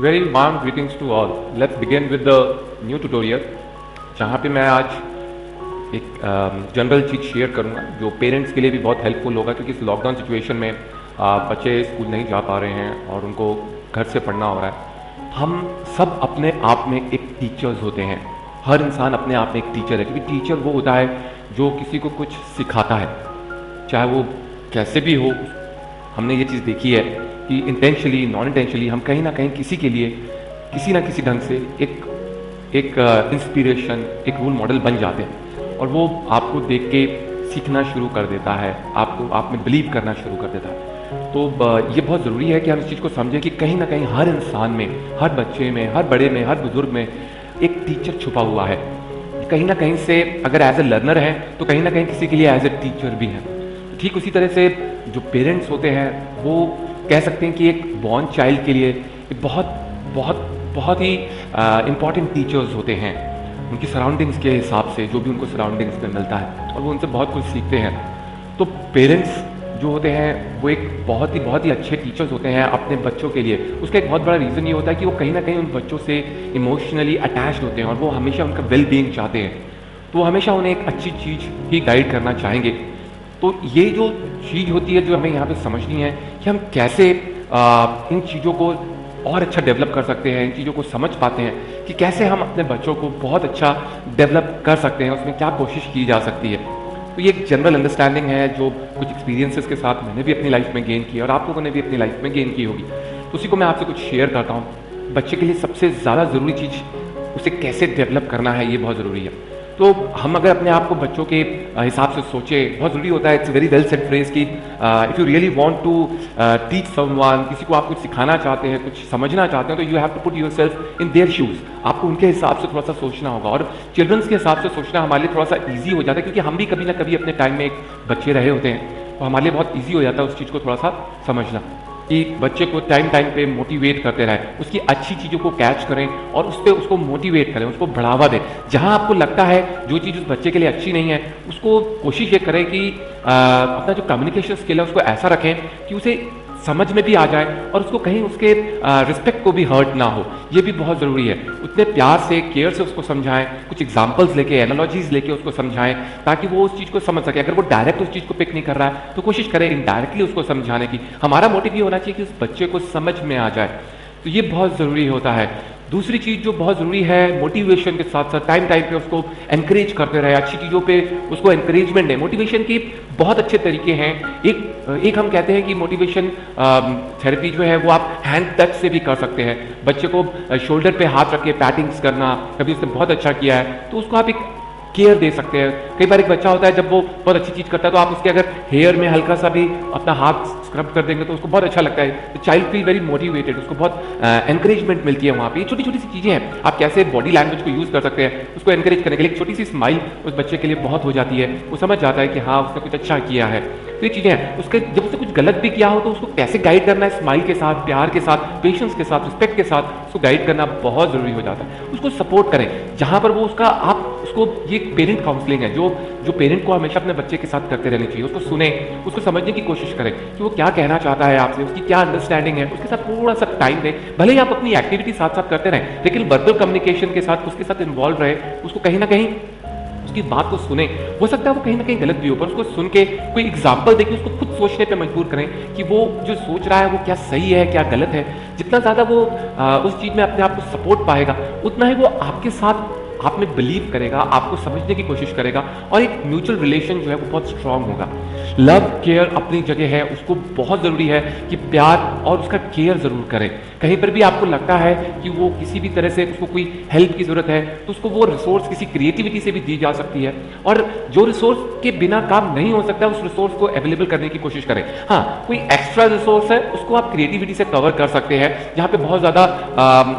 Very warm greetings to all. Let's begin with the new tutorial जहाँ पे मैं आज एक जनरल चीज़ शेयर करूँगा जो पेरेंट्स के लिए भी बहुत हेल्पफुल होगा, क्योंकि इस लॉकडाउन सिचुएशन में बच्चे स्कूल नहीं जा पा रहे हैं और उनको घर से पढ़ना हो रहा है। हम सब अपने आप में एक टीचर्स होते हैं। हर इंसान अपने आप में एक टीचर है, क्योंकि टीचर वो होता है जो किसी को कुछ सिखाता है, चाहे वो कैसे भी हो। हमने ये चीज़ देखी है कि इंटेंशनली नॉन इंटेंशनली हम कहीं ना कहीं किसी के लिए किसी ना किसी ढंग से एक इंस्पिरेशन, एक रोल मॉडल बन जाते हैं और वो आपको देख के सीखना शुरू कर देता है, आपको आप में बिलीव करना शुरू कर देता है। तो ये बहुत ज़रूरी है कि हम इस चीज़ को समझें कि कहीं ना कहीं हर इंसान में, हर बच्चे में, हर बड़े में, हर बुजुर्ग में एक टीचर छुपा हुआ है। कहीं ना कहीं से अगर एज ए लर्नर है तो कहीं ना कहीं किसी के लिए एज ए टीचर भी है। ठीक उसी तरह से जो पेरेंट्स होते हैं वो कह सकते हैं कि एक बॉर्न चाइल्ड के लिए एक बहुत बहुत बहुत ही इम्पॉर्टेंट टीचर्स होते हैं। उनकी सराउंडिंग्स के हिसाब से जो भी उनको सराउंडिंग्स में मिलता है और वो उनसे बहुत कुछ सीखते हैं। तो पेरेंट्स जो होते हैं वो एक बहुत ही अच्छे टीचर्स होते हैं अपने बच्चों के लिए। उसका एक बहुत बड़ा रीज़न ये होता है कि वो कहीं ना कहीं उन बच्चों से इमोशनली अटैच्ड होते हैं और वो हमेशा उनका वेल बीइंग चाहते हैं। तो वो हमेशा उन्हें एक अच्छी चीज़ ही गाइड करना चाहेंगे। तो ये जो चीज़ होती है जो हमें यहाँ पे समझनी है कि हम कैसे इन चीज़ों को और अच्छा डेवलप कर सकते हैं, इन चीज़ों को समझ पाते हैं कि कैसे हम अपने बच्चों को बहुत अच्छा डेवलप कर सकते हैं, उसमें क्या कोशिश की जा सकती है। तो ये एक जनरल अंडरस्टैंडिंग है जो कुछ एक्सपीरियंसेस के साथ मैंने भी अपनी लाइफ में गेन की और आप लोगों ने भी अपनी लाइफ में गेन की होगी। तो उसी को मैं आपसे कुछ शेयर करता हूँ। बच्चे के लिए सबसे ज़्यादा ज़रूरी चीज़ उसे कैसे डेवलप करना है, ये बहुत ज़रूरी है। तो हम अगर अपने आप को बच्चों के हिसाब से सोचें, बहुत ज़रूरी होता है। It's very well said phrase कि if you really want to teach someone, किसी को आप कुछ सिखाना चाहते हैं, कुछ समझना चाहते हैं, तो you have to put yourself in their shoes. आपको उनके हिसाब से थोड़ा सा सोचना होगा और चिल्ड्रंस के हिसाब से सोचना हमारे लिए थोड़ा सा ईजी हो जाता है, क्योंकि हम भी कभी ना कभी अपने टाइम में एक बच्चे रहे होते हैं। तो हमारे लिए बहुत ईजी हो जाता है उस चीज़ को थोड़ा सा समझना कि बच्चे को टाइम पे मोटिवेट करते रहें, उसकी अच्छी चीज़ों को कैच करें और उस पर उसको मोटिवेट करें, उसको बढ़ावा दें। जहां आपको लगता है जो चीज़ उस बच्चे के लिए अच्छी नहीं है, उसको कोशिश ये करें कि अपना जो कम्युनिकेशन स्किल है उसको ऐसा रखें कि उसे समझ में भी आ जाए और उसको कहीं उसके रिस्पेक्ट को भी हर्ट ना हो। ये भी बहुत ज़रूरी है। उतने प्यार से, केयर से उसको समझाएं, कुछ एग्जांपल्स लेके, एनालॉजीज लेके उसको समझाएं ताकि वो उस चीज़ को समझ सके। अगर वो डायरेक्ट उस चीज़ को पिक नहीं कर रहा है तो कोशिश करें इनडायरेक्टली उसको समझाने की। हमारा मोटिव ये होना चाहिए कि उस बच्चे को समझ में आ जाए। तो ये बहुत ज़रूरी होता है। दूसरी चीज़ जो बहुत ज़रूरी है, मोटिवेशन के साथ साथ टाइम पे उसको एनकरेज करते रहे, अच्छी चीज़ों पे उसको एनकरेजमेंट दें। मोटिवेशन के बहुत अच्छे तरीके हैं। एक हम कहते हैं कि मोटिवेशन थेरेपी जो है वो आप हैंड टच से भी कर सकते हैं। बच्चे को शोल्डर पे हाथ रख के पैटिंग्स करना, कभी उसने बहुत अच्छा किया है तो उसको आप एक केयर दे सकते हैं। कई बार एक बच्चा होता है जब वो बहुत अच्छी चीज़ करता है तो आप उसके अगर हेयर में हल्का सा भी अपना हाथ स्क्रब कर देंगे तो उसको बहुत अच्छा लगता है। चाइल्ड फील वेरी मोटिवेटेड, उसको बहुत एनकरेजमेंट मिलती है वहाँ पे। छोटी छोटी सी चीज़ें हैं, आप कैसे बॉडी लैंग्वेज को यूज़ कर सकते हैं उसको एनकरेज करने के लिए। एक छोटी सी स्माइल उस बच्चे के लिए बहुत हो जाती है, वो समझ जाता है कि हाँ उसने कुछ अच्छा किया है। तो ये चीज़ें हैं। उसके जब उसने कुछ गलत भी किया हो तो उसको कैसे गाइड करना है, स्माइल के साथ, प्यार के साथ, पेशेंस के साथ, रिस्पेक्ट के साथ उसको गाइड करना बहुत ज़रूरी हो जाता है। उसको सपोर्ट करें जहाँ पर वो उसका, आप उसको, ये पेरेंट काउंसलिंग है जो पेरेंट को हमेशा अपने बच्चे के साथ करते रहनी चाहिए। उसको सुने, उसको समझने की कोशिश करें कि वो क्या कहना चाहता है आपसे, उसकी क्या अंडरस्टैंडिंग है। उसके साथ थोड़ा सा टाइम दें। भले ही आप अपनी एक्टिविटी साथ साथ करते रहें लेकिन वर्बल कम्युनिकेशन के साथ उसके साथ इन्वॉल्व रहे। उसको कहीं ना कहीं उसकी बात को सुने। हो सकता है वो कहीं ना कहीं गलत भी हो, पर उसको सुन के कोई एग्जाम्पल देके उसको खुद सोचने पे मजबूर करें कि वो जो सोच रहा है वो क्या सही है, क्या गलत है। जितना ज़्यादा वो उस चीज़ में अपने आप को सपोर्ट पाएगा उतना ही वो आपके साथ आप में बिलीव करेगा, आपको समझने की कोशिश करेगा और एक म्यूचुअल रिलेशन जो है वो बहुत स्ट्रांग होगा। लव केयर अपनी जगह है, उसको बहुत ज़रूरी है कि प्यार और उसका केयर ज़रूर करें। कहीं पर भी आपको लगता है कि वो किसी भी तरह से उसको कोई हेल्प की ज़रूरत है तो उसको वो रिसोर्स किसी क्रिएटिविटी से भी दी जा सकती है और जो रिसोर्स के बिना काम नहीं हो सकता उस रिसोर्स को अवेलेबल करने की कोशिश करें। हाँ, कोई एक्स्ट्रा रिसोर्स है उसको आप क्रिएटिविटी से कवर कर सकते हैं, जहाँ पे बहुत ज़्यादा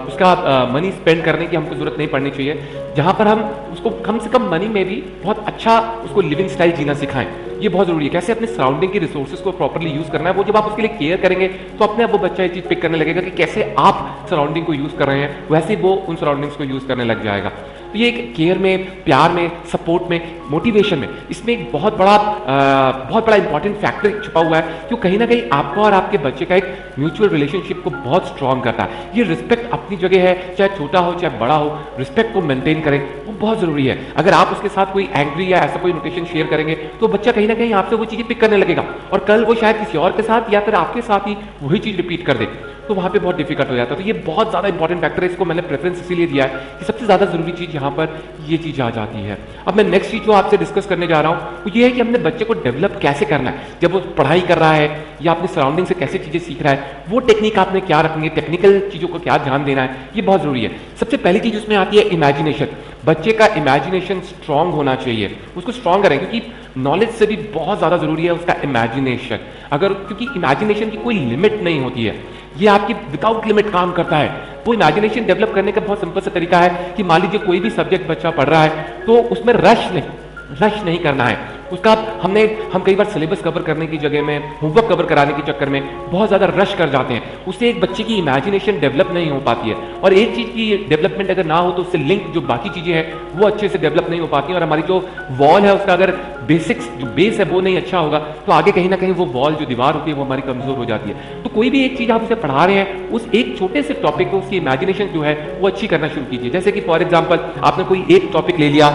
उसका मनी स्पेंड करने की हमको ज़रूरत नहीं पड़नी चाहिए, जहाँ पर हम उसको कम से कम मनी में भी बहुत अच्छा उसको लिविंग स्टाइल जीना सिखाएं। ये बहुत जरूरी है। कैसे अपने सराउंडिंग की रिसोर्सेज को प्रॉपर्ली यूज करना है, वो जब आप उसके लिए केयर करेंगे तो अपने आप वो बच्चा ये चीज पिक करने लगेगा कि कैसे आप सराउंडिंग को यूज कर रहे हैं, वैसे वो उन सराउंडिंग्स को यूज करने लग जाएगा। तो ये एक केयर में, प्यार में, सपोर्ट में, मोटिवेशन में, इसमें एक बहुत बड़ा इंपॉर्टेंट फैक्टर छुपा हुआ है, क्यों कहीं ना कहीं आपका और आपके बच्चे का एक म्यूचुअल रिलेशनशिप को बहुत स्ट्रॉन्ग करता है। ये रिस्पेक्ट अपनी जगह है, चाहे छोटा हो चाहे बड़ा हो, रिस्पेक्ट को मेंटेन करें, वो बहुत जरूरी है। अगर आप उसके साथ कोई एंग्री या ऐसा कोई नोटेशन शेयर करेंगे तो बच्चा कहीं ना कहीं आपसे वो चीजें पिक करने लगेगा और कल वो शायद किसी और के साथ या फिर आपके साथ ही वही चीज रिपीट कर दे, तो वहां पे बहुत डिफिकल्ट हो जाता है। तो ये बहुत ज्यादा इंपॉर्टेंट फैक्टर है, इसको मैंने प्रेफरेंस इसीलिए दिया है कि सबसे ज्यादा जरूरी चीज यहाँ पर ये चीज आ जाती है। अब मैं नेक्स्ट चीज जो आपसे डिस्कस करने जा रहा हूँ वो ये है कि हमने बच्चे को डेवलप कैसे करना है। जब वो पढ़ाई कर रहा है या अपने सराउंडिंग से कैसे चीजें सीख रहा है, वो टेक्निक आपने क्या रखनी है, टेक्निकल चीजों को क्या ध्यान देना है, ये बहुत जरूरी है। सबसे पहली चीज उसमें आती है इमेजिनेशन। बच्चे का इमेजिनेशन स्ट्रांग होना चाहिए, उसको स्ट्रांग करें, क्योंकि नॉलेज से भी बहुत ज्यादा जरूरी है उसका इमेजिनेशन। अगर क्योंकि इमेजिनेशन की कोई लिमिट नहीं होती है, ये आपकी विदाउट लिमिट काम करता है। वो इमेजिनेशन डेवलप करने का बहुत सिंपल सा तरीका है कि मान लीजिए कोई भी सब्जेक्ट बच्चा पढ़ रहा है तो उसमें रश नहीं करना है उसका। हम कई बार सिलेबस कवर करने की जगह में, होमवर्क कवर कराने के चक्कर में बहुत ज्यादा रश कर जाते हैं, उससे एक बच्चे की इमेजिनेशन डेवलप नहीं हो पाती है। और एक चीज की डेवलपमेंट अगर ना हो तो उससे लिंक जो बाकी चीजें हैं वो अच्छे से डेवलप नहीं हो पाती हैं। और हमारी जो वॉल है उसका अगर बेसिक्स जो बेस है वो नहीं अच्छा होगा तो आगे कहीं ना कहीं वो वॉल जो दीवार होती है वो हमारी कमजोर हो जाती है। तो कोई भी एक चीज आप उसे पढ़ा रहे हैं, उस एक छोटे से टॉपिक को उसकी इमेजिनेशन जो है वो अच्छी करना शुरू कीजिए। जैसे कि फॉर एग्जाम्पल आपने कोई एक टॉपिक ले लिया,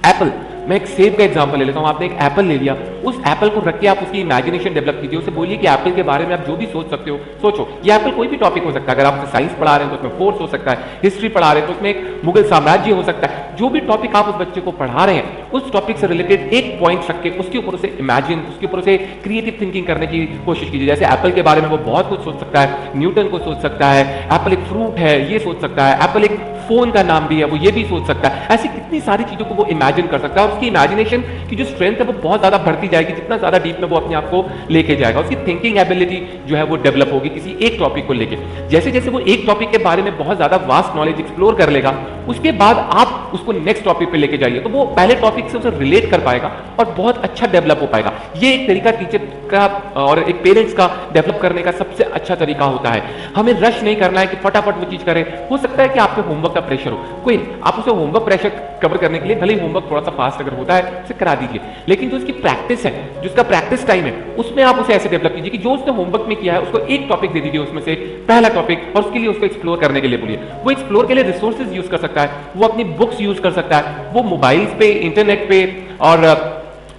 एप्पल, मैं एक सेब का एग्जांपल ले लेता हूं। आपने एक एप्पल ले लिया, उस एप्पल को रख के आप उसकी इमेजिनेशन डेवलप कीजिए। उसे बोलिए कि एप्पल के बारे में आप जो भी सोच सकते हो सोचो। ये एप्पल कोई भी टॉपिक हो सकता है, अगर आप साइंस पढ़ा रहे हैं तो उसमें फोर्स हो सकता है, हिस्ट्री पढ़ा रहे हैं तो उसमें एक मुगल साम्राज्य हो सकता है। जो भी टॉपिक आप उस बच्चे को पढ़ा रहे हैं उस टॉपिक से रिलेटेड एक पॉइंट रख के उसके ऊपर उसे इमेजिन, उसके ऊपर उसे क्रिएटिव थिंकिंग करने की कोशिश कीजिए। जैसे एप्पल के बारे में वो बहुत कुछ सोच सकता है, न्यूटन को सोच सकता है, एप्पल एक फ्रूट है ये सोच सकता है, एप्पल एक फोन का नाम भी है वो ये भी सोच सकता है। ऐसी कितनी सारी चीजों को वो इमेजिन कर सकता है और उसकी इमेजिनेशन की जो स्ट्रेंथ है वो बहुत ज्यादा बढ़ती जाएगी। जितना ज्यादा डीप में वो अपने आप को लेके जाएगा, उसकी थिंकिंग एबिलिटी जो है वो डेवलप होगी किसी एक टॉपिक को लेके। जैसे जैसे वो एक टॉपिक के बारे में बहुत ज्यादा वास्ट नॉलेज एक्सप्लोर कर लेगा, उसके बाद आप उसको नेक्स्ट टॉपिक पे लेके जाइए तो वो पहले टॉपिक से उसे रिलेट कर पाएगा और बहुत अच्छा डेवलप हो पाएगा। ये एक तरीका टीचर का और एक पेरेंट्स का डेवलप करने का सबसे अच्छा तरीका होता है। हमें रश नहीं करना है कि फटाफट वो चीज करें। हो सकता है कि आपके होमवर्क का प्रेशर हो, कोई आप उसे होमवर्क प्रेशर कवर करने के लिए भले ही होमवर्क थोड़ा सा फास्ट अगर होता है उसे करा दीजिए, लेकिन जो उसकी प्रैक्टिस है, जो उसका प्रैक्टिस टाइम है, उसमें आप उसे ऐसे डेवलप कीजिए कि जो उसने होमवर्क में किया है उसको एक टॉपिक दे दीजिए उसमें से पहला टॉपिक, और उसके लिए उसको एक्सप्लोर करने के लिए बोलिए। वो एक्सप्लोर के लिए रिसोर्सेज यूज कर सकता है, वो अपनी बुक्स यूज कर सकता है, वो मोबाइल्स पे, इंटरनेट पे और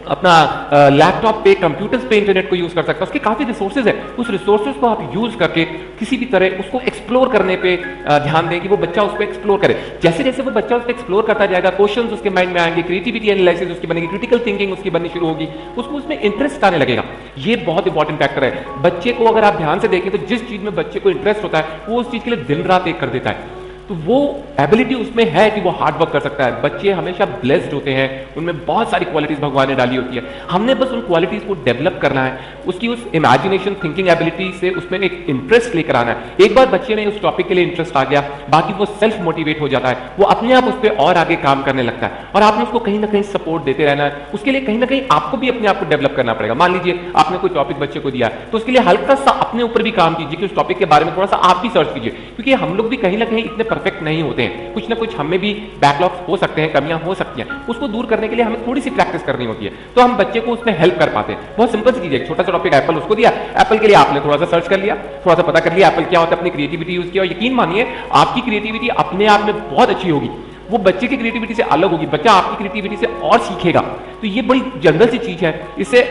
अपना लैपटॉप पे, कंप्यूटर्स पे इंटरनेट को यूज कर सकता है। उसके काफी रिसोर्सेज है, उस रिसोर्सेज को आप यूज करके किसी भी तरह उसको एक्सप्लोर करने पे ध्यान दें कि वो बच्चा उसको एक्सप्लोर करे। जैसे जैसे वो बच्चा उसको एक्सप्लोर करता जाएगा, क्वेश्चंस उसके माइंड में आएंगे, क्रिएटिविटी एनालिसिस उसकी बनेगी, क्रिटिकल थिंकिंग उसकी बननी शुरू होगी, उसको उसमें इंटरेस्ट आने लगेगा। ये बहुत इंपॉर्टेंट फैक्टर है। बच्चे को अगर आप ध्यान से देखें तो जिस चीज में बच्चे को इंटरेस्ट होता है वो उस चीज के लिए दिन रात एक कर देता है। तो वो एबिलिटी उसमें है कि वो हार्ड वर्क कर सकता है। बच्चे हमेशा ब्लेस्ड होते हैं, उनमें बहुत सारी क्वालिटीज भगवान ने डाली होती है, हमने बस उन क्वालिटीज को डेवलप करना है, उसकी उस इमेजिनेशन थिंकिंग एबिलिटी से उसमें एक इंटरेस्ट लेकर आना है। एक बार बच्चे में उस टॉपिक के लिए इंटरेस्ट आ गया, बाकी वो सेल्फ मोटिवेट हो जाता है, वो अपने आप उस पर और आगे काम करने लगता है और आपने उसको कहीं ना कहीं सपोर्ट देते रहना है। उसके लिए कहीं ना कहीं आपको भी अपने आप को डेवलप करना पड़ेगा। मान लीजिए आपने कोई टॉपिक बच्चे को दिया तो उसके लिए हल्का सा अपने ऊपर भी काम कीजिए कि उस टॉपिक के बारे में थोड़ा सा आप भी सर्च कीजिए, क्योंकि हम लोग भी कहीं ना कहीं इतने परफेक्ट नहीं होते हैं, कुछ ना कुछ हमें भी बैकलॉग्स हो सकते हैं, कमियां हो सकती हैं, उसको दूर करने के लिए हमें थोड़ी सी प्रैक्टिस करनी होती है, तो हम बच्चे को उसमें हेल्प कर पाते हैं। बहुत सिंपल सी चीज है, छोटा सा टॉपिक एप्पल उसको दिया, एप्पल के लिए आपने थोड़ा सा सर्च कर लिया, थोड़ा सा पता कर लिया एप्पल क्या होता है, अपनी क्रिएटिविटी यूज किया और यकीन मानिए आपकी क्रिएटिविटी अपने आप में बहुत अच्छी होगी, वो बच्चे की क्रिएटिविटी से अलग होगी, बच्चा आपकी क्रिएटिविटी से और सीखेगा। तो ये बड़ी जनरल सी चीज है, इससे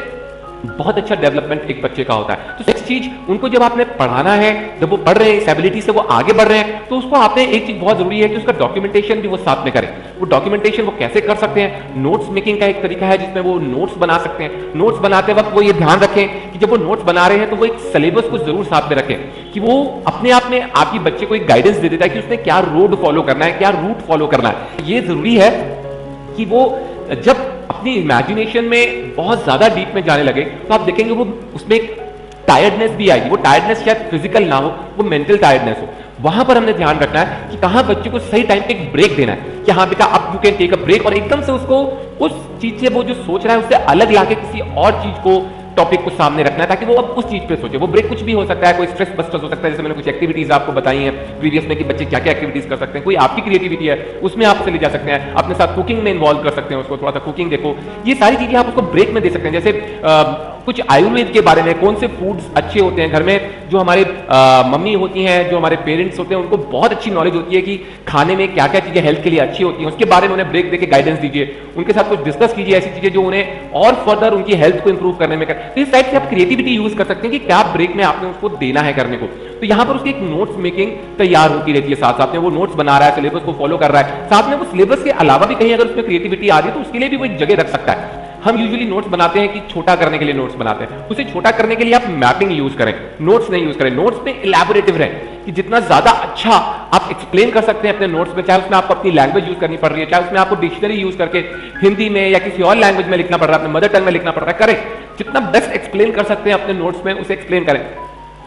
बहुत अच्छा डेवलपमेंट एक बच्चे का होता है। तो नेक्स्ट चीज, उनको जब आपने पढ़ाना है, जब वो पढ़ रहे हैं, इस एबिलिटी से वो आगे बढ़ रहे हैं, तो उसको आपने एक चीज बहुत जरूरी है कि उसका डॉक्यूमेंटेशन भी वो साथ में करें। वो डॉक्यूमेंटेशन वो कैसे कर सकते हैं, नोट्स मेकिंग का एक तरीका है जिसमें वो नोट्स बना सकते हैं। नोट्स बनाते वक्त वो ये ध्यान रखें कि जब वो नोट्स बना रहे हैं तो वो एक सिलेबस को जरूर साथ में रखें, कि वो अपने आप में आपकी बच्चे को एक गाइडेंस दे देता है कि उसने क्या रोड फॉलो करना है, क्या रूट फॉलो करना है। ये जरूरी है कि वो जब अपनी इमेजिनेशन में बहुत ज्यादा डीप में जाने लगे तो आप देखेंगे वो उसमें एक टायर्डनेस भी आएगी। वो टायर्डनेस शायद फिजिकल ना हो, वो मेंटल टायर्डनेस हो। वहां पर हमने ध्यान रखना है कि कहां बच्चे को सही टाइम पे एक ब्रेक देना है कि हाँ बेटा अब you can take a break, और एकदम से उसको उस चीज से वो जो सोच रहा है उससे अलग लाके किसी और चीज को, टॉपिक को सामने रखना है ताकि वो अब उस चीज पे सोचे। वो ब्रेक कुछ भी हो सकता है, कोई स्ट्रेस बस्टर्स हो सकता है, जैसे मैंने कुछ एक्टिविटीज आपको बताई हैं प्रीवियस में कि बच्चे क्या क्या एक्टिविटीज कर सकते हैं। कोई आपकी क्रिएटिविटी है उसमें आप उसे ले जा सकते हैं, अपने साथ कुकिंग में इन्वॉल्व कर सकते हैं उसको, थोड़ा सा कुकिंग देखो। ये सारी चीजें आप उसको ब्रेक में दे सकते हैं। जैसे कुछ आयुर्वेद के बारे में, कौन से फूड्स अच्छे होते हैं घर में, जो हमारे मम्मी होती हैं, जो हमारे पेरेंट्स होते हैं, उनको बहुत अच्छी नॉलेज होती है कि खाने में क्या क्या चीजें हेल्थ के लिए अच्छी होती हैं, उसके बारे में उन्हें ब्रेक देके गाइडेंस दीजिए, उनके साथ कुछ डिस्कस कीजिए ऐसी चीजें जो उन्हें और फर्दर उनकी हेल्थ को इंप्रूव करने में तो इस टाइप से आप क्रिएटिविटी यूज कर सकते हैं कि क्या ब्रेक में आपने उसको देना है करने को। तो यहां पर उसकी एक नोट्स मेकिंग तैयार होती रहती है, साथ साथ में वो नोट्स बना रहा है, सिलेबस को फॉलो कर रहा है, साथ में वो सिलेबस के अलावा भी कहीं अगर उसमें क्रिएटिविटी आ रही है तो उसके लिए भी वो एक जगह रख सकता है। हम यूजुअली नोट्स बनाते हैं कि छोटा करने के लिए नोट्स बनाते हैं, उसे छोटा करने के लिए आप मैपिंग यूज करें, नोट्स नहीं यूज करें। नोट्स में इलैबोरेटिव रहे कि जितना ज्यादा अच्छा आप एक्सप्लेन कर सकते हैं अपने नोट्स में, चाहे उसमें आपको अपनी लैंग्वेज यूज करनी पड़ रही है, चाहे उसमें आपको डिक्शनरी यूज करके हिंदी में या किसी और लैंग्वेज में लिखना पड़ रहा है, अपने मदर टंग में लिखना पड़ रहा है, करें। जितना बेस्ट एक्सप्लेन कर सकते हैं अपने नोट्स में उसे एक्सप्लेन करें।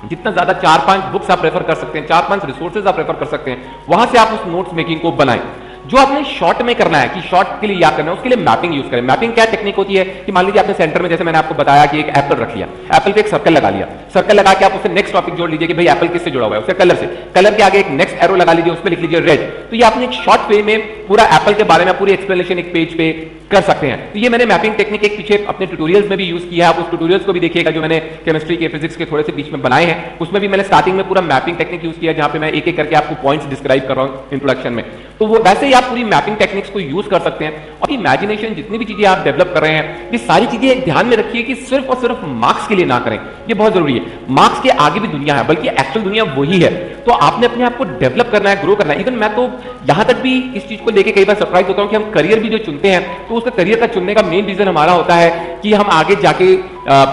जितना ज्यादा 4-5 बुक्स आप रेफर कर सकते हैं, 4-5 रिसोर्सेज आप रेफर कर सकते हैं, वहां से आप उस नोट्स मेकिंग को बनाएं। जो आपने शॉर्ट में करना है कि शॉर्ट के लिए याद करना है, उसके लिए मैपिंग यूज करें। मैपिंग क्या टेक्निक होती है कि मान लीजिए आपने सेंटर में, जैसे मैंने आपको बताया कि एक एप्पल रख लिया, एप्पल पे एक सर्कल लगा लिया, सर्कल लगा के आप उससे नेक्स्ट टॉपिक जोड़ लीजिए कि भाई एप्पल किससे जुड़ा हुआ है, उससे कलर से, कलर के आगे एक नेक्स्ट एरो लगा लीजिए, उसमें लिख लीजिए रेड। तो ये आपने एक शॉर्ट वे में पूरा एप्पल के बारे में पूरी एक्सप्लेनेशन एक पेज पे कर सकते हैं। तो ये मैंने मैपिंग टेक्निक एक पीछे अपने ट्यूटोरियल्स में भी यूज किया है, आप उस ट्यूटोरियल्स को भी देखिएगा जो मैंने केमिस्ट्री के, फिजिक्स के थोड़े से बीच में बनाए हैं, उसमें भी मैंने स्टार्टिंग में पूरा मैपिंग टेक्निक यूज किया, जहां पे मैं एक एक करके आपको पॉइंट्स डिस्क्राइब कर रहा हूं इंट्रोडक्शन में। तो वो वैसे ही आप पूरी मैपिंग टेक्निक्स को यूज कर सकते हैं। और इमेजिनेशन, जितनी भी चीजें आप डेवलप कर रहे हैं, ये सारी चीजें ध्यान में रखिए कि सिर्फ और सिर्फ मार्क्स के लिए ना करें, ये बहुत जरूरी है। मार्क्स के आगे भी दुनिया है, बल्कि एक्चुअल दुनिया वही है। तो आपने अपने आप को डेवलप करना है, ग्रो करना है। इवन मैं तो यहां तक भी इस चीज को लेके कई बार सरप्राइज होता हूं कि हम करियर भी जो चुनते हैं, तो उसका करियर का चुनने का मेन रीजन हमारा होता है कि हम आगे जाके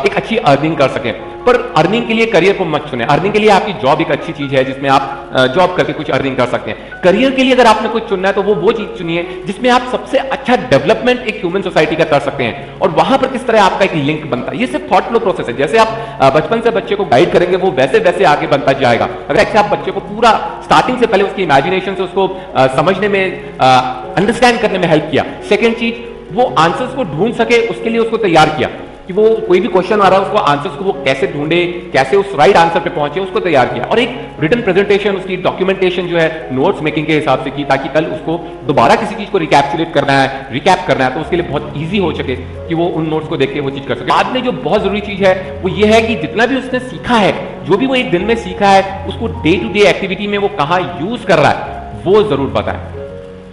एक अच्छी अर्निंग कर सकें। पर अर्निंग के लिए करियर को मत चुने। अर्निंग के लिए आपकी जॉब एक अच्छी चीज है जिसमें आप जॉब करके कुछ अर्निंग कर सकते हैं। करियर के लिए अगर आपने कुछ चुनना है तो वो चीज चुनिए जिसमें आप सबसे अच्छा डेवलपमेंट एक ह्यूमन सोसाइटी का कर सकते हैं, और वहां पर किस तरह आपका एक लिंक बनता है। ये सिर्फ थॉट फ्लो प्रोसेस है। जैसे आप बचपन से बच्चे को गाइड करेंगे वो वैसे वैसे आगे बनता जाएगा। अगर ऐसे आप बच्चे को पूरा स्टार्टिंग से पहले उसकी इमेजिनेशन से उसको समझने में, अंडरस्टैंड करने में हेल्प किया। सेकेंड चीज, वो आंसर्स को ढूंढ सके उसके लिए उसको तैयार किया कि वो कोई भी क्वेश्चन आ रहा है उसको आंसर्स को वो कैसे ढूंढे, कैसे उस राइट आंसर पे पहुंचे, उसको तैयार किया। और एक रिटन प्रेजेंटेशन, उसकी डॉक्यूमेंटेशन जो है नोट्स मेकिंग के हिसाब से की, ताकि कल उसको दोबारा किसी चीज को रिकैप्चुलेट करना है, रिकैप करना है, तो उसके लिए बहुत ईजी हो सके कि वो उन नोट्स को देख के वो चीज कर सके। बाद में जो बहुत जरूरी चीज है वो ये है कि जितना भी उसने सीखा है, जो भी वो एक दिन में सीखा है, उसको डे टू डे एक्टिविटी में वो कहां यूज कर रहा है वो जरूर बताएं।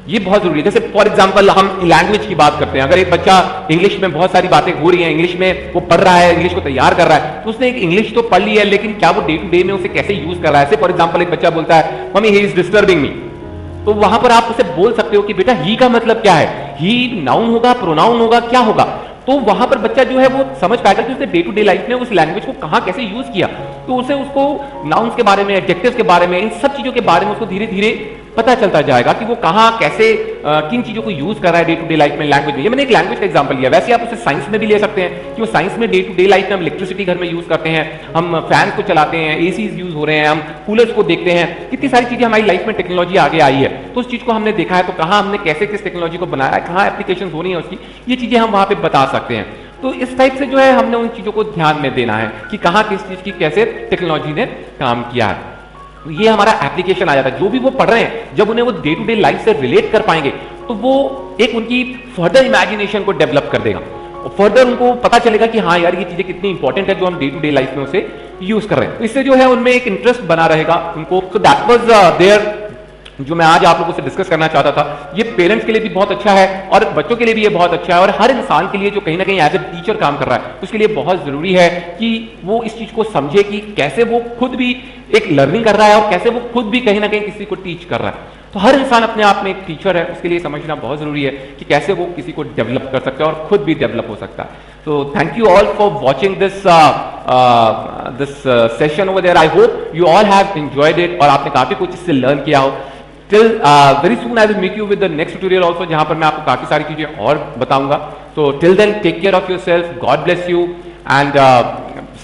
ये बहुत जरूरी है। जैसे फॉर एग्जांपल हम लैंग्वेज की बात करते हैं, अगर एक बच्चा इंग्लिश में बहुत सारी बातें हो रही हैं, इंग्लिश में वो पढ़ रहा है, इंग्लिश को तैयार कर रहा है, तो उसने एक इंग्लिश तो पढ़ ली है, लेकिन क्या वो डे टू डे में उसे कैसे यूज कर रहा है। जैसे फॉर एग्जांपल एक बच्चा बोलता है mummy he is disturbing me, तो वहां पर आप उसे बोल सकते हो कि बेटा ही का मतलब क्या है, ही नाउन होगा, प्रोनाउन होगा, क्या होगा। तो वहां पर बच्चा जो है वो समझ पाएगा कि उसने डे टू डे लाइफ में उस लैंग्वेज को कहां कैसे यूज किया। तो उसे उसको नाउन्स के बारे में, एडजेक्टिव्स के बारे में, इन सब चीजों के बारे में उसको धीरे धीरे पता चलता जाएगा कि वो कहां कैसे किन चीजों को यूज कर रहा है डे टू डे लाइफ में लैंग्वेज में। ये मैंने एक लैंग्वेज का एग्जांपल लिया। वैसे आप उसे साइंस में भी ले सकते हैं कि वो साइंस में डे टू डे लाइफ में हम इलेक्ट्रिसिटी घर में यूज करते हैं, हम फैन को चलाते हैं, एसीज यूज हो रहे हैं, हम कूलर्स को देखते हैं, कितनी सारी चीजें हमारी लाइफ में टेक्नोलॉजी आगे आई है। तो उस चीज को हमने देखा है, तो कहां हमने कैसे किस टेक्नोलॉजी को बनाया है, कहां एप्लीकेशन हो रही है उसकी, ये चीजें हम वहां पे बता सकते हैं। तो इस टाइप से जो है हमने उन चीजों को ध्यान में देना है कि कहां किस चीज की कैसे टेक्नोलॉजी ने काम किया है। ये हमारा एप्लीकेशन आ जाता है। जो भी वो पढ़ रहे हैं, जब उन्हें वो डे टू डे लाइफ से रिलेट कर पाएंगे तो वो एक उनकी फर्दर इमेजिनेशन को डेवलप कर देगा, और फर्दर उनको पता चलेगा कि हाँ यार ये चीजें कितनी इंपॉर्टेंट है जो हम डे टू डे लाइफ में उसे यूज कर रहे हैं। तो इससे जो है उनमें एक इंटरेस्ट बना रहेगा उनको। सो दैट वाज देयर जो मैं आज आप लोगों से डिस्कस करना चाहता था। ये पेरेंट्स के लिए भी बहुत अच्छा है और बच्चों के लिए भी ये बहुत अच्छा है, और हर इंसान के लिए जो कहीं ना कहीं एज ए टीचर काम कर रहा है उसके लिए बहुत जरूरी है कि वो इस चीज को समझे कि कैसे वो खुद भी एक लर्निंग कर रहा है और कैसे वो खुद भी कहीं ना कहीं किसी को टीच कर रहा है। तो हर इंसान अपने आप में एक टीचर है, उसके लिए समझना बहुत जरूरी है कि कैसे वो किसी को डेवलप कर सकता है और खुद भी डेवलप हो सकता है। So thank you all for watching this session over there. I hope you all have enjoyed it और आपने काफी कुछ इससे लर्न किया हो। Till very soon I will meet you with the next tutorial also, जहां पर मैं आपको काफी सारी चीजें और बताऊंगा। So till then take care of yourself, God bless you and